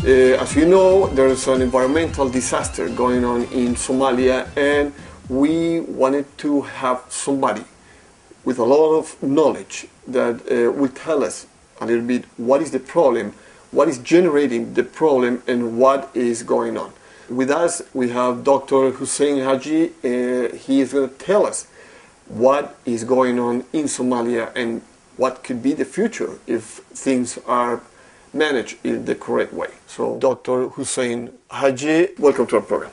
As you know, there's an environmental disaster going on in Somalia, and we wanted to have somebody with a lot of knowledge that will tell us a little bit what is the problem, what is generating the problem, and what is going on. With us, we have Dr. Hussein Haji. He is going to tell us what is going on in Somalia and what could be the future if things are managed in the correct way. So, Dr. Hussein Haji, welcome to our program.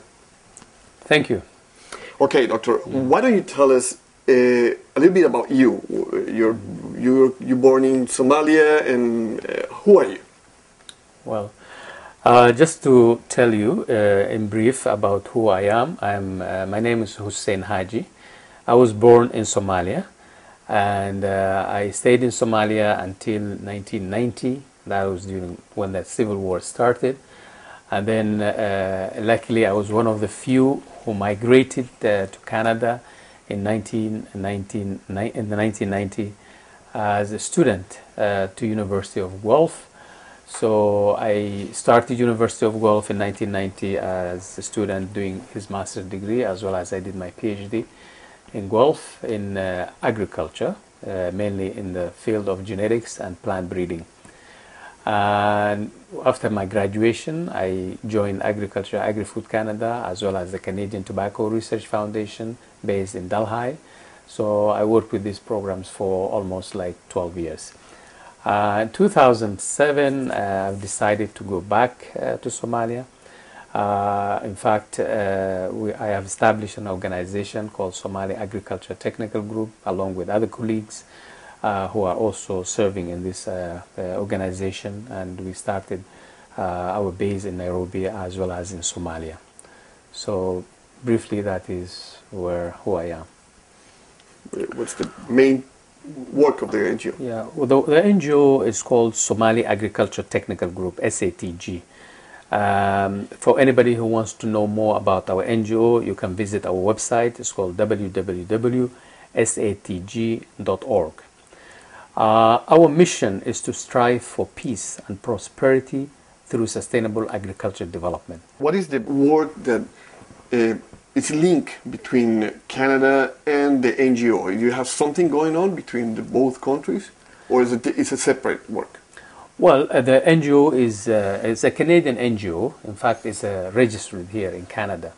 Thank you. Okay, Doctor, why don't you tell us a little bit about you? You're born in Somalia, and who are you? Well, just to tell you in brief about who I am, my name is Hussein Haji. I was born in Somalia, and I stayed in Somalia until 1990. That was during when the civil war started. And then luckily I was one of the few who migrated to Canada in 1990 as a student to University of Guelph. So I started University of Guelph in 1990 as a student doing his master's degree, as well as I did my PhD in Guelph in agriculture, mainly in the field of genetics and plant breeding. And after my graduation, I joined Agri-Food Canada, as well as the Canadian Tobacco Research Foundation based in Delhi. So I worked with these programs for almost like 12 years. In 2007, I've decided to go back to Somalia. In fact, I have established an organization called Somali Agricultural Technical Group, along with other colleagues who are also serving in this organization, and we started our base in Nairobi as well as in Somalia. So briefly, that is who I am. What's the main work of the NGO? Yeah, well, the NGO is called Somali Agricultural Technical Group, SATG. For anybody who wants to know more about our NGO, you can visit our website. It's called www.satg.org. Our mission is to strive for peace and prosperity through sustainable agricultural development. What is the work that is linked between Canada and the NGO? Do you have something going on between both countries, or is it a separate work? Well, the NGO is a Canadian NGO. In fact, it's registered here in Canada,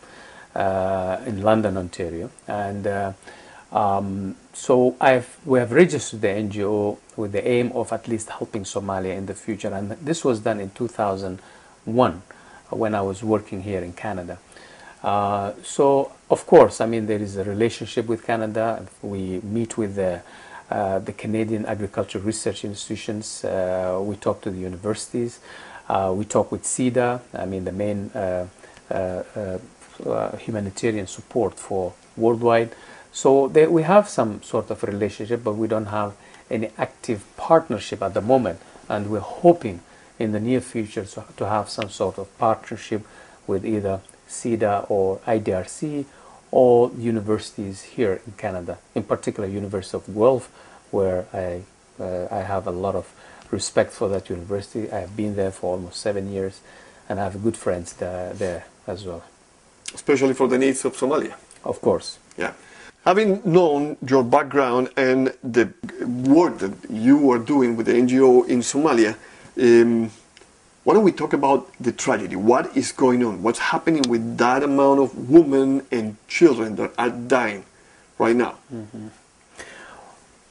in London, Ontario, and so we have registered the NGO with the aim of at least helping Somalia in the future, and this was done in 2001 when I was working here in Canada. So of course, I mean, there is a relationship with Canada. We meet with the Canadian Agricultural Research Institutions. We talk to the universities. We talk with SIDA, I mean the main humanitarian support for worldwide. So we have some sort of relationship, but we don't have any active partnership at the moment. And we're hoping in the near future to have some sort of partnership with either SIDA or IDRC or universities here in Canada, in particular University of Guelph, where I have a lot of respect for that university. I have been there for almost 7 years, and I have good friends there as well. Especially for the needs of Somalia. Of course. Yeah. Having known your background and the work that you are doing with the NGO in Somalia, why don't we talk about the tragedy? What is going on? What's happening with that amount of women and children that are dying right now? Mm-hmm.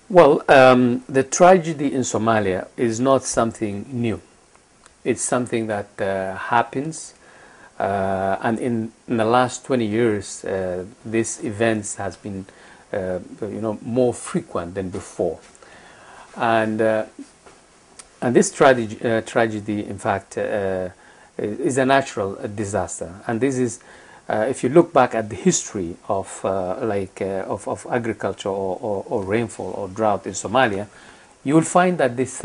Well, the tragedy in Somalia is not something new. It's something that happens. And in the last 20 years, these events has been, more frequent than before, and this tragedy, in fact, is a natural disaster. And this is, if you look back at the history of of agriculture or rainfall or drought in Somalia, you will find that these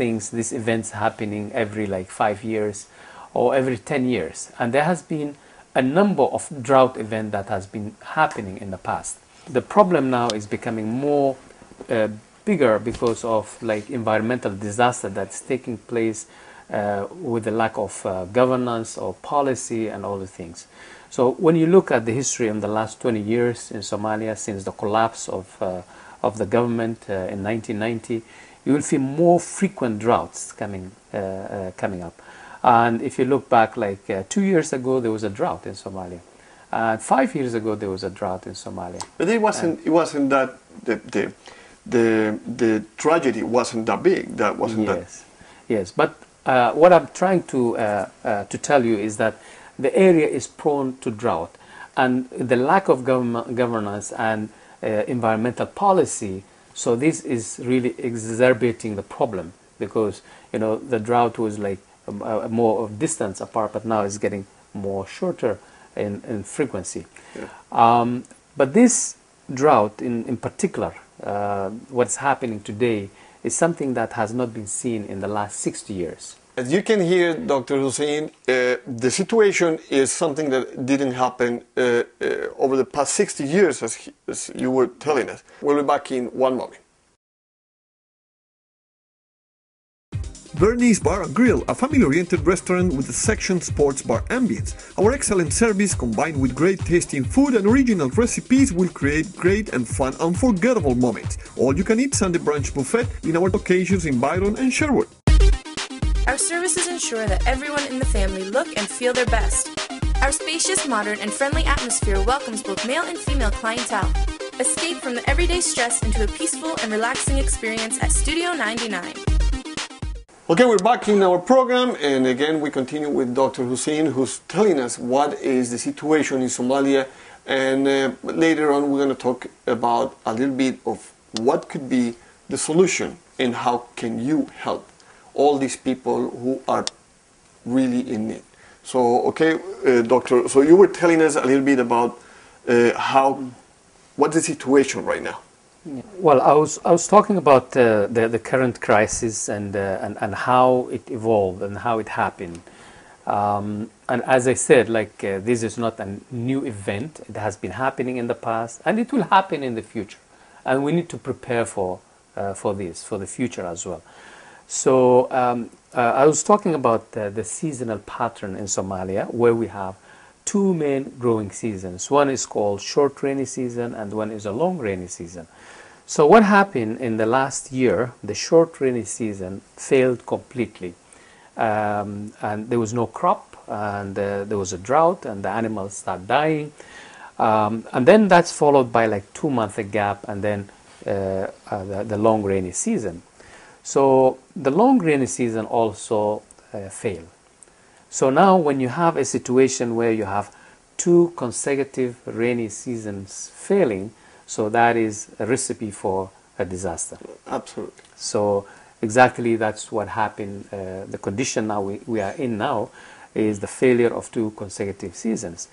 events happening every 5 years. Or every 10 years, and there has been a number of drought events that has been happening in the past. The problem now is becoming more bigger because of environmental disaster that's taking place with the lack of governance or policy and all the things. So when you look at the history in the last 20 years in Somalia, since the collapse of the government in 1990, you will see more frequent droughts coming up. And if you look back, like 2 years ago, there was a drought in Somalia. 5 years ago, there was a drought in Somalia. But it wasn't that the tragedy wasn't that big. That wasn't that. Yes. But what I'm trying to tell you is that the area is prone to drought, and the lack of governance and environmental policy. So this is really exacerbating the problem, because the drought was like more of distance apart, but now it's getting more shorter in frequency. Yeah. But this drought in particular, what's happening today, is something that has not been seen in the last 60 years. As you can hear, Dr. Hussein, the situation is something that didn't happen over the past 60 years, as you were telling us. We'll be back in one moment. Bernie's Bar and Grill, a family-oriented restaurant with a section sports bar ambience. Our excellent service, combined with great tasting food and original recipes, will create great and fun, unforgettable moments. All-you-can-eat Sunday brunch buffet in our locations in Byron and Sherwood. Our services ensure that everyone in the family look and feel their best. Our spacious, modern, and friendly atmosphere welcomes both male and female clientele. Escape from the everyday stress into a peaceful and relaxing experience at Studio 99. Okay, we're back in our program, and again we continue with Dr. Hussein, who's telling us what is the situation in Somalia, and later on we're going to talk about a little bit of what could be the solution and how can you help all these people who are really in need. So, okay, Doctor, so you were telling us a little bit about what's the situation right now. Well, I was talking about the current crisis and how it evolved and how it happened. And as I said, this is not a new event. It has been happening in the past, and it will happen in the future. And we need to prepare for this, for the future as well. So I was talking about the seasonal pattern in Somalia, where we have two main growing seasons. One is called short rainy season, and one is a long rainy season. So what happened in the last year, the short rainy season failed completely. And there was no crop, and there was a drought, and the animals started dying. And then that's followed by like 2 month gap, and then the long rainy season. So the long rainy season also failed. So now when you have a situation where you have 2 consecutive rainy seasons failing, so that is a recipe for a disaster. Absolutely. So exactly that's what happened. The condition now we are in now is the failure of 2 consecutive seasons.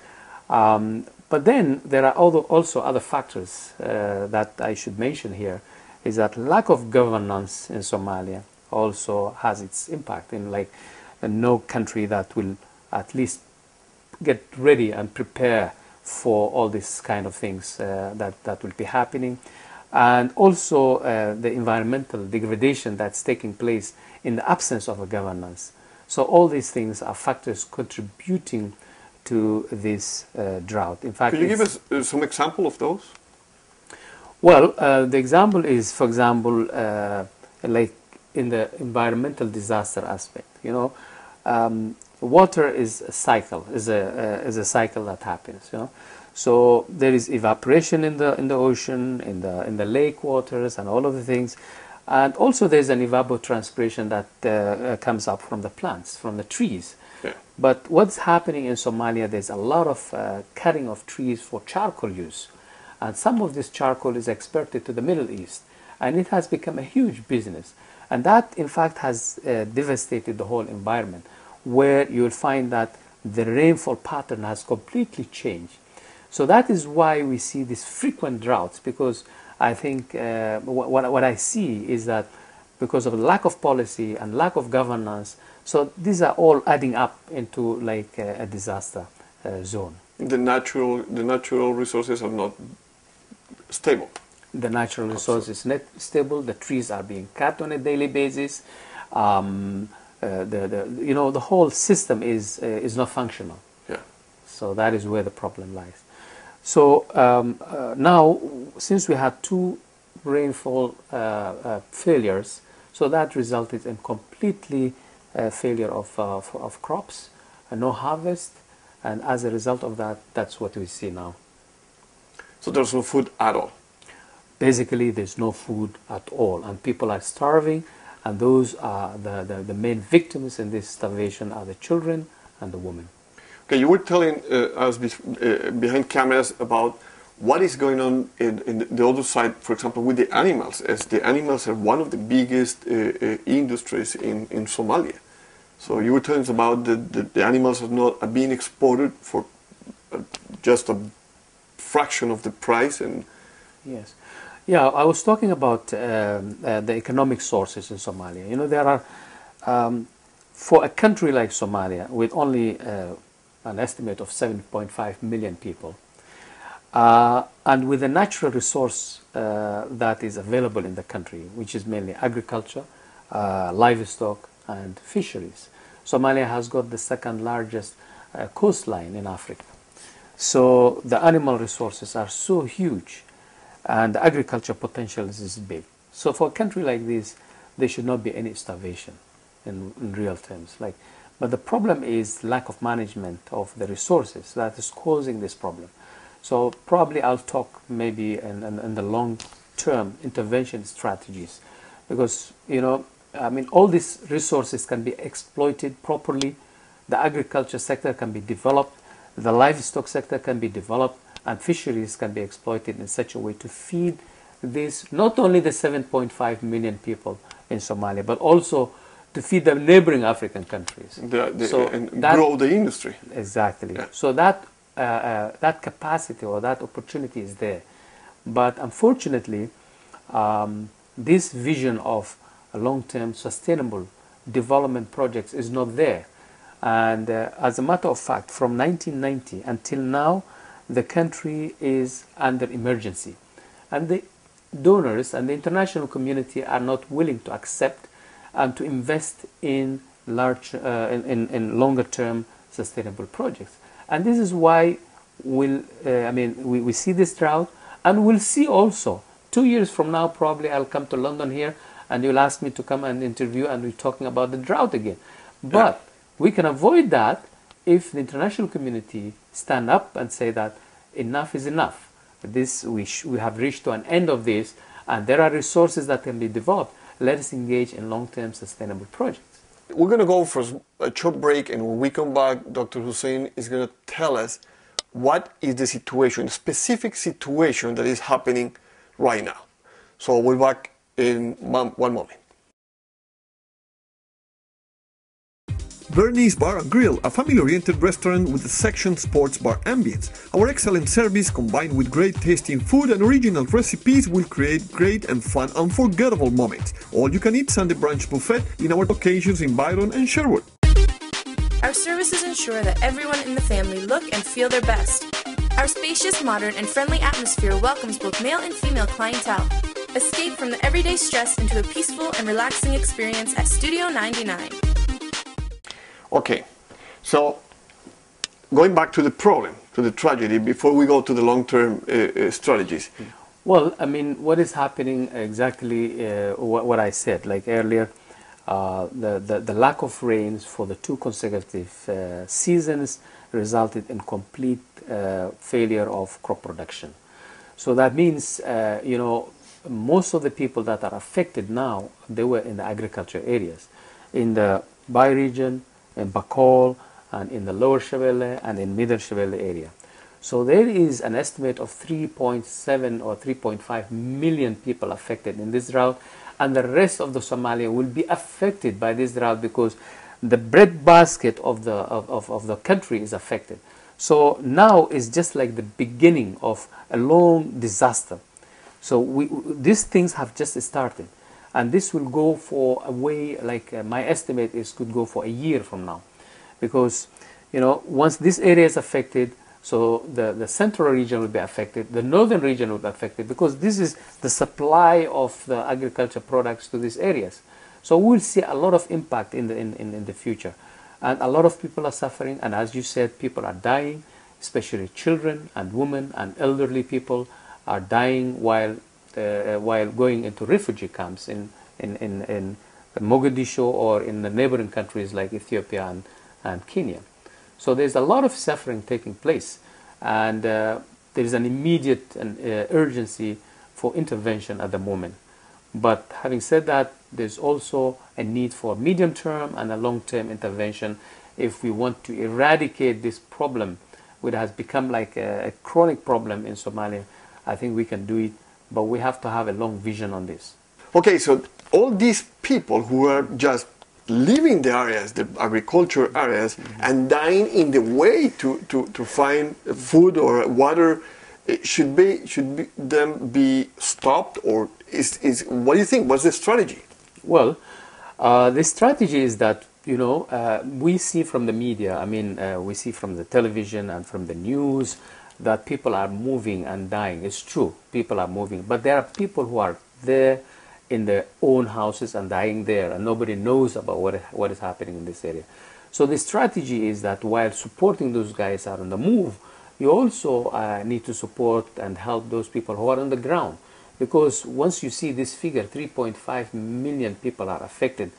But then there are also other factors that I should mention here, is that lack of governance in Somalia also has its impact in no country that will at least get ready and prepare for all these kind of things that will be happening. And also the environmental degradation that's taking place in the absence of a governance. So all these things are factors contributing to this drought. In fact, could you give us some example of those? Well, the example is, for example, like in the environmental disaster aspect. Water is a cycle, is a cycle that happens. So there is evaporation in the ocean, in the lake waters, and all of the things, and also there's an evapotranspiration that comes up from the plants, from the trees. Yeah. But what's happening in Somalia? There's a lot of cutting of trees for charcoal use. And some of this charcoal is exported to the Middle East, and it has become a huge business. And that, in fact, has devastated the whole environment, where you'll find that the rainfall pattern has completely changed. So that is why we see these frequent droughts, because I think what I see is that because of lack of policy and lack of governance, so these are all adding up into like a disaster zone. The natural resources are not stable. The natural resources not stable. The trees are being cut on a daily basis. the whole system is not functional. Yeah. So that is where the problem lies. So now, since we had two rainfall failures, so that resulted in completely failure of crops, no harvest, and as a result of that, that's what we see now. So there's no food at all. Basically, there's no food at all, and people are starving, and those are the main victims in this starvation are the children and the women. Okay, you were telling us behind cameras about what is going on in the other side, for example, with the animals, as the animals are one of the biggest industries in Somalia. So you were telling us about the animals are being exported for just a fraction of the price. And yes. Yeah, I was talking about the economic sources in Somalia. You know, there are, for a country like Somalia, with only an estimate of 7.5 million people, and with the natural resource that is available in the country, which is mainly agriculture, livestock, and fisheries. Somalia has got the second largest coastline in Africa. So the animal resources are so huge, and the agriculture potential is big. So for a country like this, there should not be any starvation in real terms. But the problem is lack of management of the resources that is causing this problem. So probably I'll talk maybe in the long-term intervention strategies, because all these resources can be exploited properly. The agriculture sector can be developed, the livestock sector can be developed, and fisheries can be exploited in such a way to feed this, not only the 7.5 million people in Somalia, but also to feed the neighboring African countries. And grow the industry. Exactly. Yeah. So that capacity or that opportunity is there. But unfortunately, this vision of a long-term sustainable development projects is not there. And as a matter of fact, from 1990 until now, the country is under emergency. And the donors and the international community are not willing to accept and to invest in in longer-term sustainable projects. And this is why we see this drought, and we'll see also 2 years from now, probably I'll come to London here, and you'll ask me to come and interview, and we're talking about the drought again. But we can avoid that if the international community stand up and say that enough is enough. We have reached to an end of this, and there are resources that can be developed. Let us engage in long-term sustainable projects. We're going to go for a short break, and when we come back, Dr. Hussein is going to tell us what is the situation, specific situation that is happening right now. So we'll be back in one moment. Bernie's Bar and Grill, a family-oriented restaurant with a section sports bar ambience. Our excellent service combined with great tasting food and original recipes will create great and fun, unforgettable moments. All-you-can-eat Sunday brunch buffet in our locations in Byron and Sherwood. Our services ensure that everyone in the family look and feel their best. Our spacious, modern, and friendly atmosphere welcomes both male and female clientele. Escape from the everyday stress into a peaceful and relaxing experience at Studio 99. Okay, so going back to the problem, to the tragedy, before we go to the long-term strategies. Well, what is happening exactly, what I said, like earlier, the lack of rains for the 2 consecutive seasons resulted in complete failure of crop production. So that means, most of the people that are affected now, they were in the agriculture areas, in the Bai region, in Bakol, and in the Lower Shabelle and in Middle Shabelle area. So there is an estimate of 3.7 or 3.5 million people affected in this drought, and the rest of the Somalia will be affected by this drought because the breadbasket of the country is affected. So now is just like the beginning of a long disaster. So these things have just started. And this will go for a way, my estimate is could go for a year from now. Because, once this area is affected, so the central region will be affected, the northern region will be affected, because this is the supply of the agriculture products to these areas. So we'll see a lot of impact in the future. And a lot of people are suffering, and as you said, people are dying, especially children and women and elderly people are dying while going into refugee camps in Mogadishu or in the neighboring countries like Ethiopia and Kenya. So there's a lot of suffering taking place, and there is an immediate urgency for intervention at the moment. But having said that, there's also a need for medium-term and a long-term intervention if we want to eradicate this problem, which has become like a chronic problem in Somalia. I think we can do it, but we have to have a long vision on this. Okay, so all these people who are just leaving the areas, the agriculture areas, and dying in the way to find food or water, should them be stopped, or is what do you think? What's the strategy? Well, the strategy is that, you know, we see from the media, I mean, we see from the television and from the news that people are moving and dying. It's true, people are moving, but there are people who are there in their own houses and dying there, and nobody knows about what is happening in this area. So the strategy is that while supporting those guys are on the move, you also need to support and help those people who are on the ground. Because once you see this figure, 3.5 million people are affected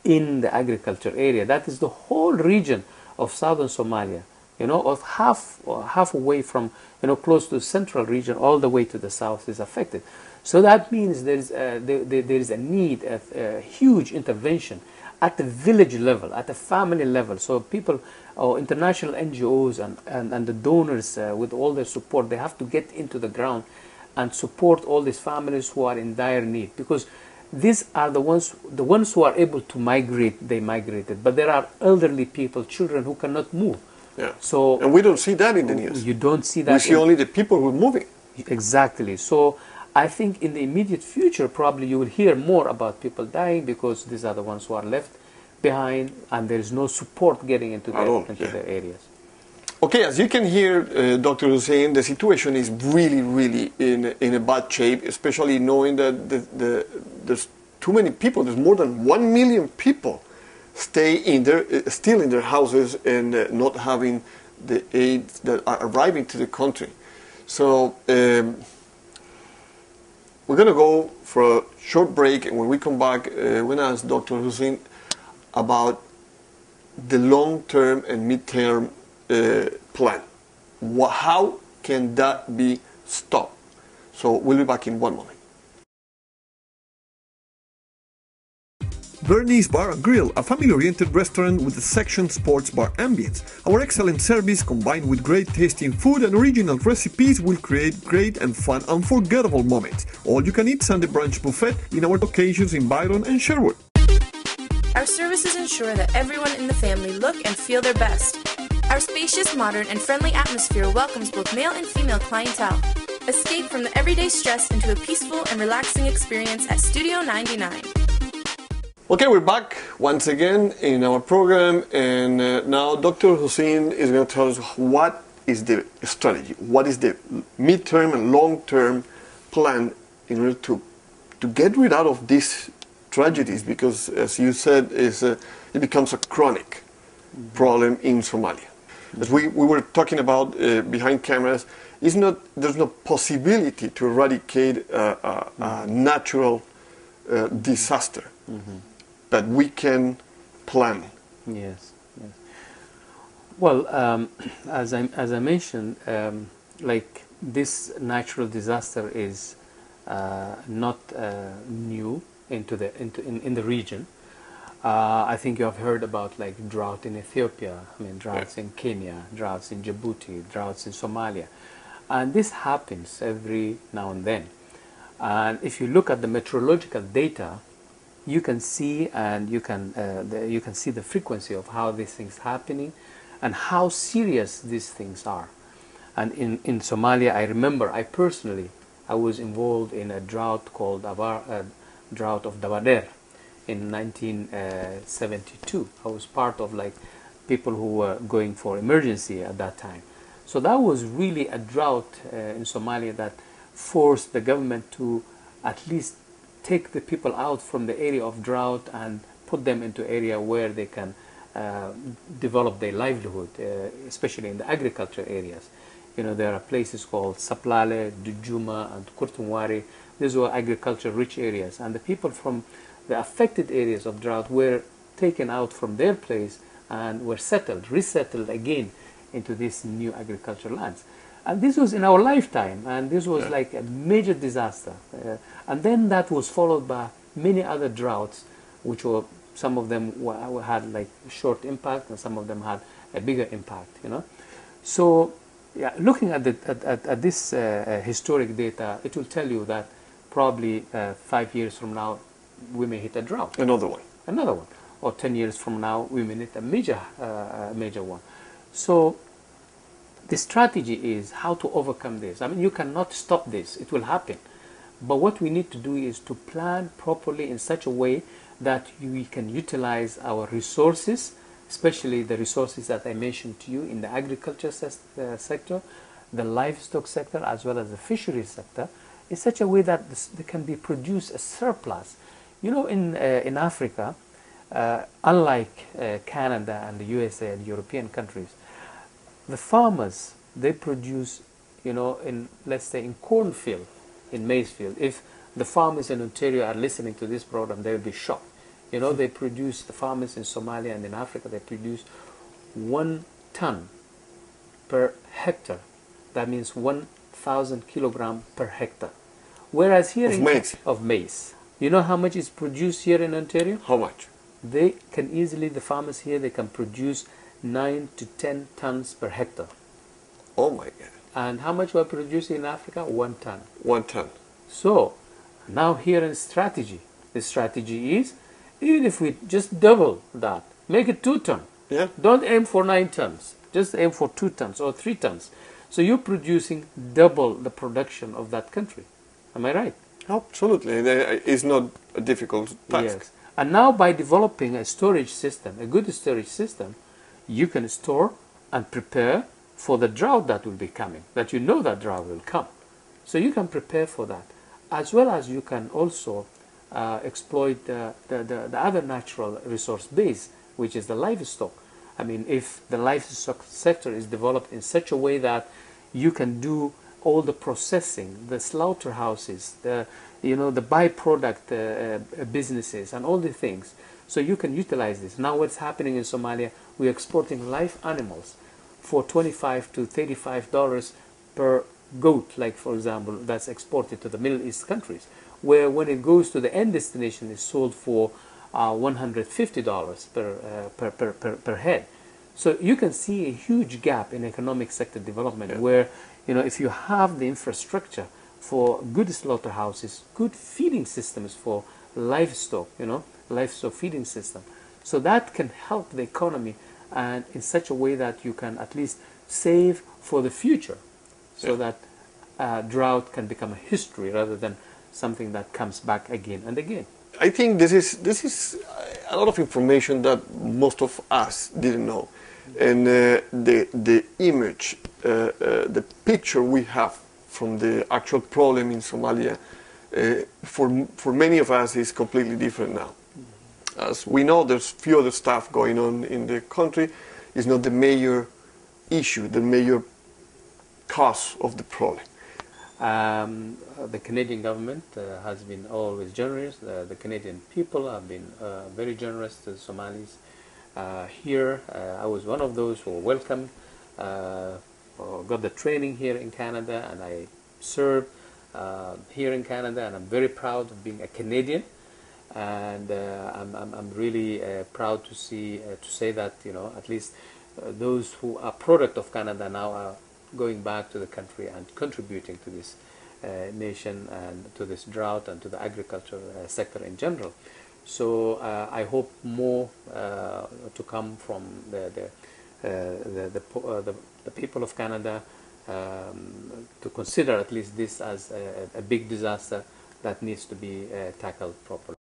in the agriculture area. That is the whole region of southern Somalia, you know, of half away from, you know, close to the central region all the way to the south is affected. So that means there is a need of huge intervention at the village level, at the family level. So people, or international NGOs and the donors with all their support, they have to get into the ground and support all these families who are in dire need, because these are the ones who are able to migrate. They migrated, but there are elderly people, children who cannot move. Yeah. So and we don't see that in the news. You don't see that. We see only the people who are moving. Exactly. So I think in the immediate future, probably you will hear more about people dying, because these are the ones who are left behind, and there is no support getting into their areas. Okay, as you can hear, Dr. Hussein, the situation is really, really in a bad shape, especially knowing that there's too many people. There's more than 1 million people still in their houses and not having the aid that are arriving to the country. So we're going to go for a short break, and when we come back, we're going to ask Dr. Hussein about the long-term and mid-term plan. How can that be stopped? So we'll be back in one moment. Bernie's Bar and Grill, a family-oriented restaurant with a section sports bar ambience. Our excellent service, combined with great tasting food and original recipes, will create great and fun, unforgettable moments. All you can eat Sunday brunch buffet in our locations in Byron and Sherwood. Our services ensure that everyone in the family look and feel their best. Our spacious, modern, and friendly atmosphere welcomes both male and female clientele. Escape from the everyday stress into a peaceful and relaxing experience at Studio 99. Okay, we're back once again in our program, and now Dr. Hussein is going to tell us what is the strategy, what is the mid-term and long-term plan in order to get rid out of these tragedies, because as you said, it becomes a chronic problem in Somalia. As we were talking about behind cameras, there's no possibility to eradicate a natural disaster. That we can plan. Yes, yes. Well, as I mentioned, like this natural disaster is not new in the region. I think you have heard about like drought in Ethiopia. I mean, droughts in Kenya, droughts in Djibouti, droughts in Somalia, and this happens every now and then. And if you look at the meteorological data, you can see you can see the frequency of how these things happening and how serious these things are. And in Somalia, I remember I was involved in a drought called drought of Dabader in 1972. I was part of like people who were going for emergency at that time. So that was really a drought in Somalia that forced the government to at least take the people out from the area of drought and put them into area where they can develop their livelihood, especially in the agriculture areas. You know, there are places called Saplale, Dujuma, and Kurtunwari. These were agriculture-rich areas, and the people from the affected areas of drought were taken out from their place and were resettled again into these new agricultural lands. And this was in our lifetime, and this was like a major disaster. And then that was followed by many other droughts, which were, some of them had like short impact, and some of them had a bigger impact, you know. So, yeah, looking at this historic data, it will tell you that probably 5 years from now, we may hit a drought. Another one. Or 10 years from now, we may hit a major one. So the strategy is how to overcome this. I mean, you cannot stop this. It will happen. But what we need to do is to plan properly in such a way that we can utilize our resources, especially the resources that I mentioned to you in the agriculture sector, the livestock sector, as well as the fisheries sector, in such a way that there can be produced a surplus. You know, in Africa, unlike Canada and the USA and European countries, the farmers, they produce, you know, in, let's say, in cornfield, in maize field. If the farmers in Ontario are listening to this program, they will be shocked. You know, they produce, the farmers in Somalia and in Africa, they produce 1 ton per hectare. That means 1,000 kilogram per hectare. Whereas here of maize. You know how much is produced here in Ontario? How much? They can easily, the farmers here, they can produce 9 to 10 tons per hectare. Oh my God. And how much we're producing in Africa? 1 ton. 1 ton. So, now here in strategy. The strategy is, even if we just double that, make it 2 tons. Yeah. Don't aim for 9 tons. Just aim for 2 tons or 3 tons. So you're producing double the production of that country. Am I right? Absolutely. It's not a difficult task. Yes. And now by developing a storage system, a good storage system, you can store and prepare for the drought that will be coming, that you know that drought will come. So you can prepare for that, as well as you can also exploit the other natural resource base, which is the livestock. I mean, if the livestock sector is developed in such a way that you can do all the processing, the slaughterhouses, the byproduct businesses, and all the things, so you can utilize this. Now, what's happening in Somalia? We're exporting live animals for $25 to $35 per goat, like for example, that's exported to the Middle East countries, where when it goes to the end destination, it's sold for $150 per head. So you can see a huge gap in economic sector development, where, you know, if you have the infrastructure for good slaughterhouses, good feeding systems for livestock, you know, livestock feeding system, so that can help the economy, and in such a way that you can at least save for the future, so that drought can become a history rather than something that comes back again and again. I think this is a lot of information that most of us didn't know, and the image, the picture we have from the actual problem in Somalia, for many of us is completely different now. As we know, there's few other stuff going on in the country. It's not the major issue, the major cause of the problem. The Canadian government has been always generous. The Canadian people have been very generous to the Somalis. Here, I was one of those who were welcomed, got the training here in Canada, and I served here in Canada, and I'm very proud of being a Canadian. And I'm really proud to say that, you know, at least those who are product of Canada now are going back to the country and contributing to this nation and to this drought and to the agriculture sector in general. So I hope more to come from the people of Canada, to consider at least this as a big disaster that needs to be tackled properly.